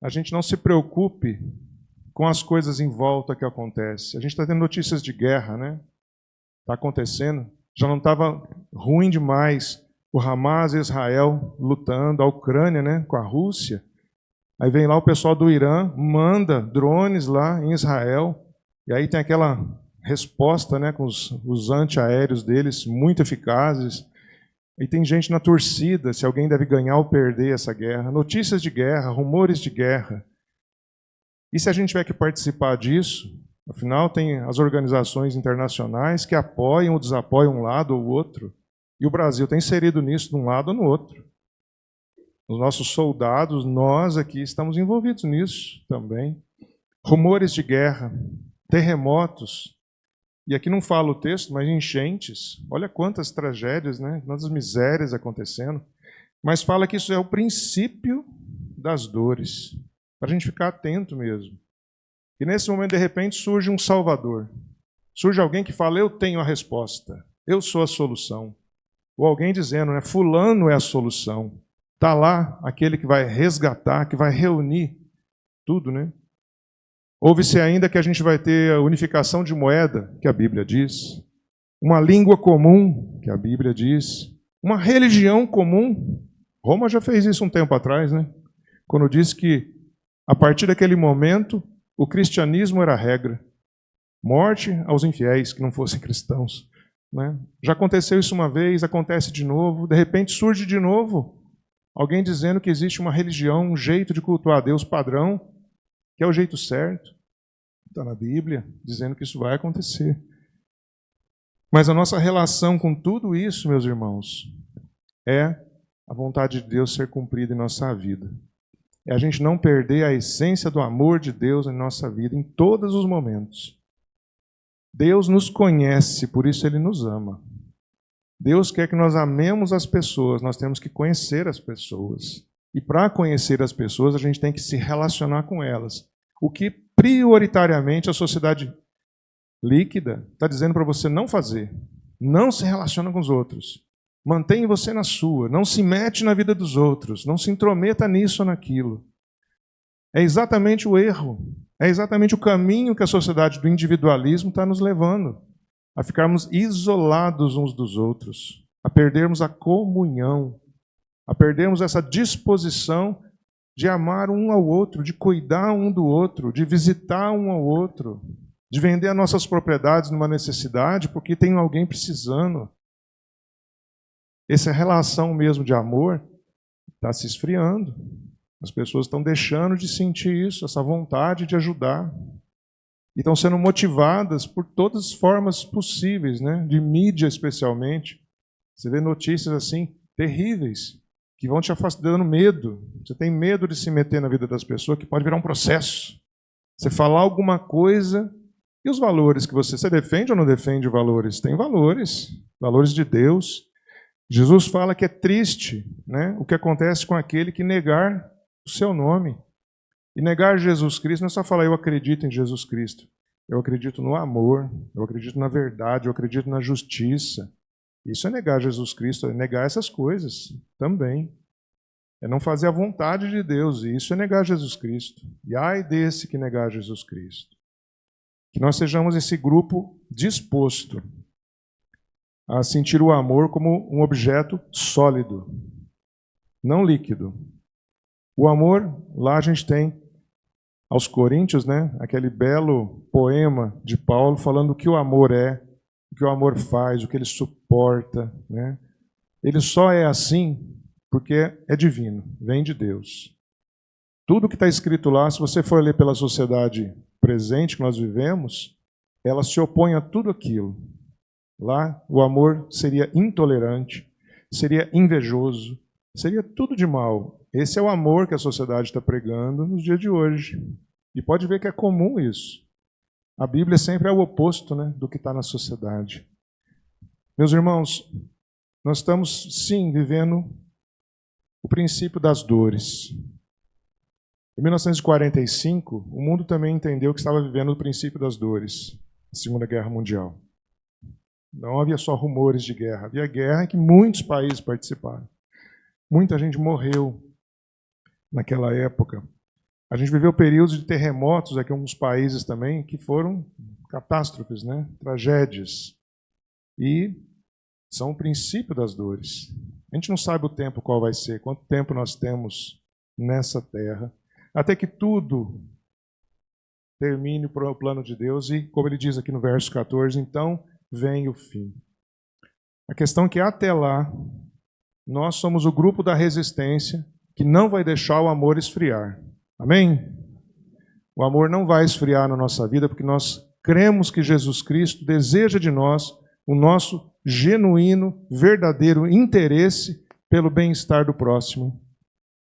a gente não se preocupe com as coisas em volta que acontecem. A gente está tendo notícias de guerra, né? Está acontecendo. Já não estava ruim demais o Hamas e Israel lutando, a Ucrânia, né, com a Rússia. Aí vem lá o pessoal do Irã, manda drones lá em Israel, e aí tem aquela resposta, né, com os antiaéreos deles, muito eficazes. E tem gente na torcida, se alguém deve ganhar ou perder essa guerra. Notícias de guerra, rumores de guerra. E se a gente tiver que participar disso, afinal tem as organizações internacionais que apoiam ou desapoiam um lado ou o outro, e o Brasil está inserido nisso de um lado ou no outro. Os nossos soldados, nós aqui estamos envolvidos nisso também. Rumores de guerra, terremotos, e aqui não falo o texto, mas enchentes. Olha quantas tragédias, né? Quantas misérias acontecendo. Mas fala que isso é o princípio das dores, para a gente ficar atento mesmo. E nesse momento, de repente, surge um salvador. Surge alguém que fala, eu tenho a resposta, eu sou a solução. Ou alguém dizendo, né, fulano é a solução. Está lá aquele que vai resgatar, que vai reunir tudo, né? Ouve-se ainda que a gente vai ter a unificação de moeda, que a Bíblia diz, uma língua comum, que a Bíblia diz, uma religião comum. Roma já fez isso um tempo atrás, né? Quando disse que, a partir daquele momento, o cristianismo era a regra. Morte aos infiéis que não fossem cristãos. Né? Já aconteceu isso uma vez, acontece de novo, de repente surge de novo alguém dizendo que existe uma religião, um jeito de cultuar a Deus padrão, que é o jeito certo. Está na Bíblia, dizendo que isso vai acontecer. Mas a nossa relação com tudo isso, meus irmãos, é a vontade de Deus ser cumprida em nossa vida. É a gente não perder a essência do amor de Deus em nossa vida, em todos os momentos. Deus nos conhece, por isso Ele nos ama. Deus quer que nós amemos as pessoas, nós temos que conhecer as pessoas. E para conhecer as pessoas, a gente tem que se relacionar com elas. O que prioritariamente a sociedade líquida está dizendo para você não fazer. Não se relaciona com os outros. Mantém você na sua. Não se mete na vida dos outros. Não se intrometa nisso ou naquilo. É exatamente o erro. É exatamente o caminho que a sociedade do individualismo está nos levando. A ficarmos isolados uns dos outros. A perdermos a comunhão. A perdermos essa disposição de amar um ao outro, de cuidar um do outro, de visitar um ao outro, de vender as nossas propriedades numa necessidade porque tem alguém precisando. Essa relação mesmo de amor está se esfriando. As pessoas estão deixando de sentir isso, essa vontade de ajudar. E estão sendo motivadas por todas as formas possíveis, né? De mídia especialmente. Você vê notícias assim, terríveis, que vão te dando medo. Você tem medo de se meter na vida das pessoas, que pode virar um processo. Você falar alguma coisa, e os valores que você defende ou não defende valores? Tem valores, valores de Deus. Jesus fala que é triste, né, o que acontece com aquele que negar o seu nome. E negar Jesus Cristo não é só falar, eu acredito em Jesus Cristo. Eu acredito no amor, eu acredito na verdade, eu acredito na justiça. Isso é negar Jesus Cristo, é negar essas coisas também. É não fazer a vontade de Deus, e isso é negar Jesus Cristo. E ai desse que negar Jesus Cristo. Que nós sejamos esse grupo disposto a sentir o amor como um objeto sólido, não líquido. O amor, lá a gente tem aos Coríntios, né, aquele belo poema de Paulo falando o que o amor é, o que o amor faz, o que ele suporta, né? Ele só é assim porque é divino, vem de Deus. Tudo que está escrito lá, se você for ler pela sociedade presente que nós vivemos, ela se opõe a tudo aquilo. Lá o amor seria intolerante, seria invejoso, seria tudo de mal. Esse é o amor que a sociedade está pregando nos dias de hoje. E pode ver que é comum isso. A Bíblia sempre é o oposto, né, do que está na sociedade. Meus irmãos, nós estamos, sim, vivendo o princípio das dores. Em 1945, o mundo também entendeu que estava vivendo o princípio das dores, a Segunda Guerra Mundial. Não havia só rumores de guerra, havia guerra em que muitos países participaram. Muita gente morreu naquela época. A gente viveu períodos de terremotos aqui em alguns países também, que foram catástrofes, né? Tragédias. E são o princípio das dores. A gente não sabe o tempo qual vai ser, quanto tempo nós temos nessa terra, até que tudo termine para o plano de Deus e, como ele diz aqui no verso 14, então vem o fim. A questão é que até lá, nós somos o grupo da resistência que não vai deixar o amor esfriar. Amém? O amor não vai esfriar na nossa vida, porque nós cremos que Jesus Cristo deseja de nós o nosso genuíno, verdadeiro interesse pelo bem-estar do próximo.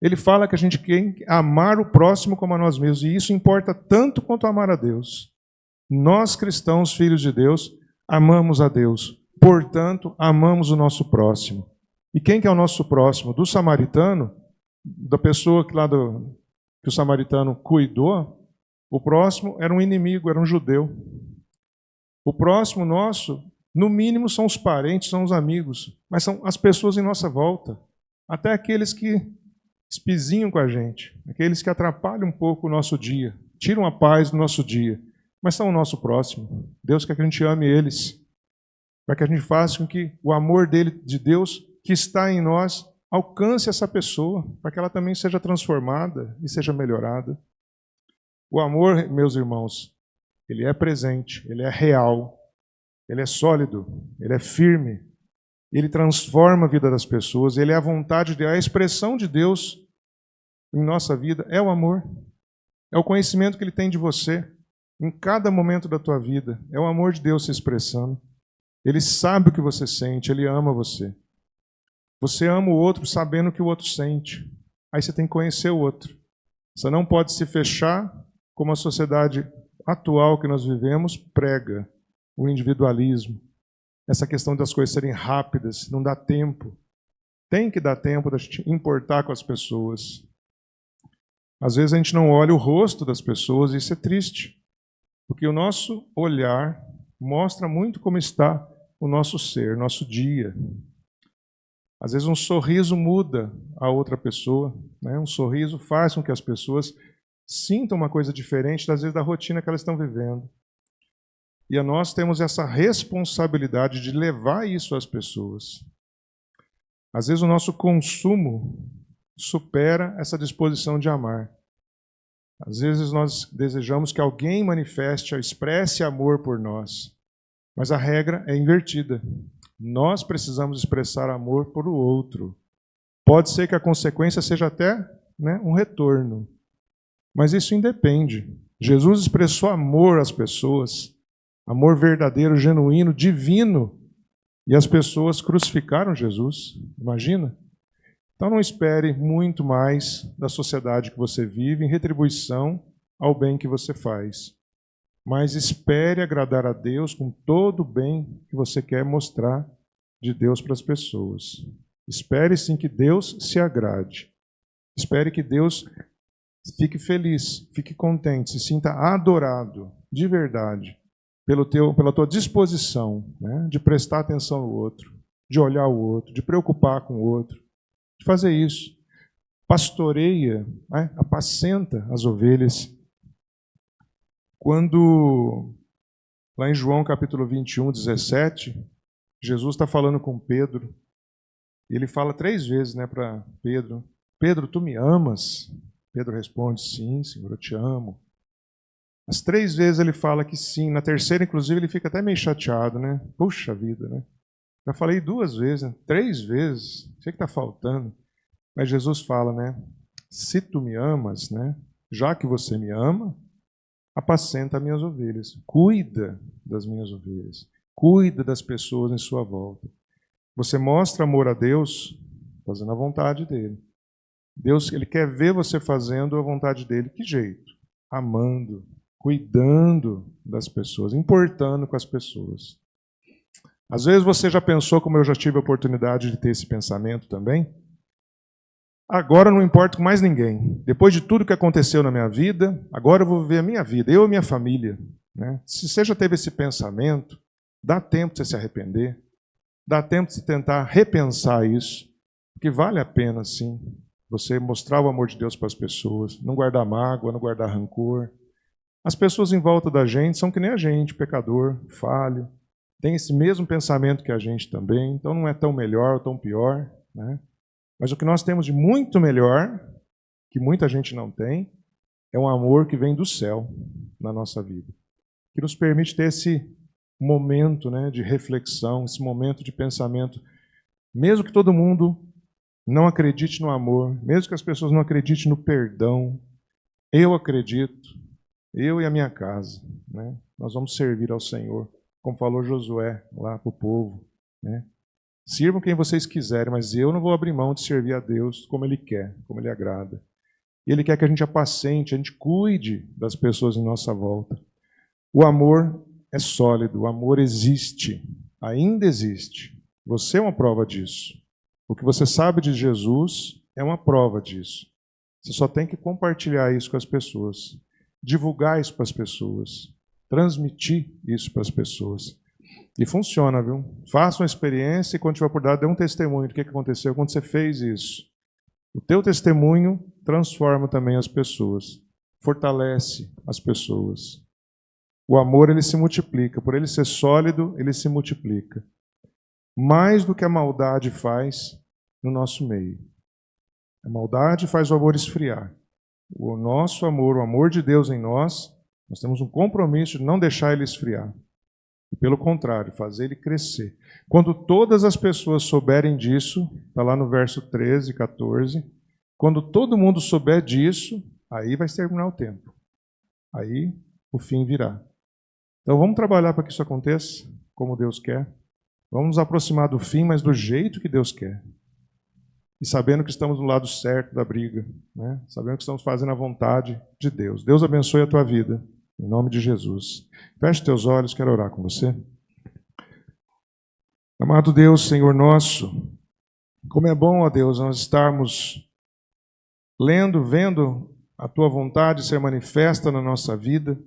Ele fala que a gente quer amar o próximo como a nós mesmos, e isso importa tanto quanto amar a Deus. Nós, cristãos, filhos de Deus, amamos a Deus, portanto, amamos o nosso próximo. E quem que é o nosso próximo? Do samaritano, da pessoa que o samaritano cuidou, o próximo era um inimigo, era um judeu. O próximo nosso, no mínimo, são os parentes, são os amigos, mas são as pessoas em nossa volta, até aqueles que espizinham com a gente, aqueles que atrapalham um pouco o nosso dia, tiram a paz do nosso dia, mas são o nosso próximo. Deus quer que a gente ame eles, para que a gente faça com que o amor de Deus que está em nós alcance essa pessoa, para que ela também seja transformada e seja melhorada. O amor, meus irmãos, ele é presente, ele é real, ele é sólido, ele é firme, ele transforma a vida das pessoas, ele é a vontade de, a expressão de Deus em nossa vida é o amor, é o conhecimento que ele tem de você em cada momento da tua vida, é o amor de Deus se expressando. Ele sabe o que você sente, ele ama você. Você ama o outro sabendo o que o outro sente. Aí você tem que conhecer o outro. Você não pode se fechar como a sociedade atual que nós vivemos prega, o individualismo. Essa questão das coisas serem rápidas, não dá tempo. Tem que dar tempo da gente importar com as pessoas. Às vezes a gente não olha o rosto das pessoas e isso é triste. Porque o nosso olhar mostra muito como está o nosso ser, nosso dia. Às vezes um sorriso muda a outra pessoa, né? Um sorriso faz com que as pessoas sintam uma coisa diferente, às vezes, da rotina que elas estão vivendo. E nós temos essa responsabilidade de levar isso às pessoas. Às vezes o nosso consumo supera essa disposição de amar. Às vezes nós desejamos que alguém manifeste, expresse amor por nós. Mas a regra é invertida. Nós precisamos expressar amor por o outro. Pode ser que a consequência seja até, um retorno. Mas isso independe. Jesus expressou amor às pessoas, amor verdadeiro, genuíno, divino, e as pessoas crucificaram Jesus. Imagina? Então não espere muito mais da sociedade que você vive em retribuição ao bem que você faz. Mas espere agradar a Deus com todo o bem que você quer mostrar de Deus para as pessoas. Espere sim que Deus se agrade. Espere que Deus fique feliz, fique contente, se sinta adorado de verdade pela tua disposição, de prestar atenção no outro, de olhar o outro, de preocupar com o outro, de fazer isso. Pastoreia, apacenta as ovelhas. Quando, lá em João capítulo 21, 17, Jesus está falando com Pedro, e ele fala 3 vezes para Pedro: Pedro, tu me amas? Pedro responde: sim, Senhor, eu te amo. As 3 vezes ele fala que sim. Na terceira, inclusive, ele fica até meio chateado, Puxa vida, Já falei 2 vezes, 3 vezes. O que está faltando? Mas Jesus fala, se tu me amas, já que você me ama, apacenta as minhas ovelhas. Cuida das minhas ovelhas. Cuida das pessoas em sua volta. Você mostra amor a Deus fazendo a vontade dele. Deus, ele quer ver você fazendo a vontade dele. Que jeito? Amando, cuidando das pessoas, importando com as pessoas. Às vezes você já pensou, como eu já tive a oportunidade de ter esse pensamento também, agora não importo com mais ninguém. Depois de tudo que aconteceu na minha vida, agora eu vou viver a minha vida, eu e minha família. Se você já teve esse pensamento, dá tempo de você se arrepender, dá tempo de você tentar repensar isso, porque vale a pena, sim, você mostrar o amor de Deus para as pessoas, não guardar mágoa, não guardar rancor. As pessoas em volta da gente são que nem a gente, pecador, falho, tem esse mesmo pensamento que a gente também, então não é tão melhor ou tão pior, Mas o que nós temos de muito melhor, que muita gente não tem, é um amor que vem do céu na nossa vida, que nos permite ter esse momento de reflexão, esse momento de pensamento. Mesmo que todo mundo não acredite no amor, mesmo que as pessoas não acreditem no perdão, eu acredito, eu e a minha casa, né? Nós vamos servir ao Senhor, como falou Josué lá para o povo, né? Sirvam quem vocês quiserem, mas eu não vou abrir mão de servir a Deus como Ele quer, como Ele agrada. E Ele quer que a gente apacente, a gente cuide das pessoas em nossa volta. O amor é sólido, o amor existe, ainda existe. Você é uma prova disso. O que você sabe de Jesus é uma prova disso. Você só tem que compartilhar isso com as pessoas, divulgar isso para as pessoas, transmitir isso para as pessoas. E funciona, viu? Faça uma experiência e quando tiver oportunidade, dê um testemunho do que aconteceu quando você fez isso. O teu testemunho transforma também as pessoas, fortalece as pessoas. O amor, ele se multiplica. Por ele ser sólido, ele se multiplica. Mais do que a maldade faz no nosso meio. A maldade faz o amor esfriar. O nosso amor, o amor de Deus em nós temos um compromisso de não deixar ele esfriar. E, pelo contrário, fazer ele crescer. Quando todas as pessoas souberem disso, está lá no verso 13, 14, quando todo mundo souber disso, aí vai terminar o tempo. Aí o fim virá. Então vamos trabalhar para que isso aconteça, como Deus quer. Vamos nos aproximar do fim, mas do jeito que Deus quer. E sabendo que estamos no lado certo da briga, né? Sabendo que estamos fazendo a vontade de Deus. Deus abençoe a tua vida, em nome de Jesus. Feche teus olhos, quero orar com você. Amado Deus, Senhor nosso, como é bom, ó Deus, nós estarmos lendo, vendo a tua vontade ser manifesta na nossa vida.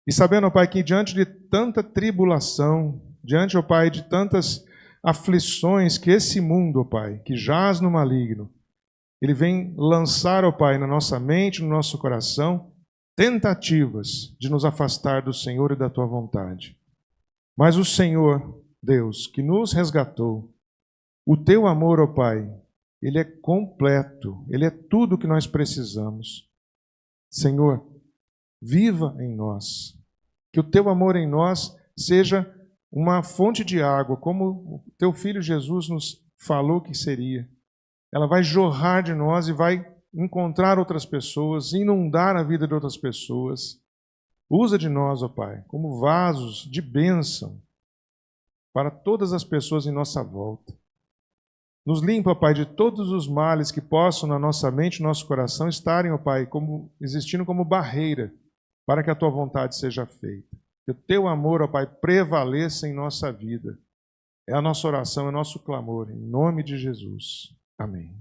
E sabendo, ó Pai, que diante de tanta tribulação, diante, ó Pai, de tantas aflições que esse mundo, ó Pai, que jaz no maligno, ele vem lançar, ó Pai, na nossa mente, no nosso coração, tentativas de nos afastar do Senhor e da tua vontade. Mas o Senhor, Deus, que nos resgatou, o teu amor, ó Pai, ele é completo, ele é tudo o que nós precisamos. Senhor, viva em nós, que o teu amor em nós seja uma fonte de água, como o teu filho Jesus nos falou que seria. Ela vai jorrar de nós e vai encontrar outras pessoas, inundar a vida de outras pessoas. Usa de nós, ó Pai, como vasos de bênção para todas as pessoas em nossa volta. Nos limpa, ó Pai, de todos os males que possam na nossa mente e no nosso coração estarem, ó Pai, existindo como barreira para que a tua vontade seja feita. Que o teu amor, ó Pai, prevaleça em nossa vida. É a nossa oração, é o nosso clamor, em nome de Jesus. Amém.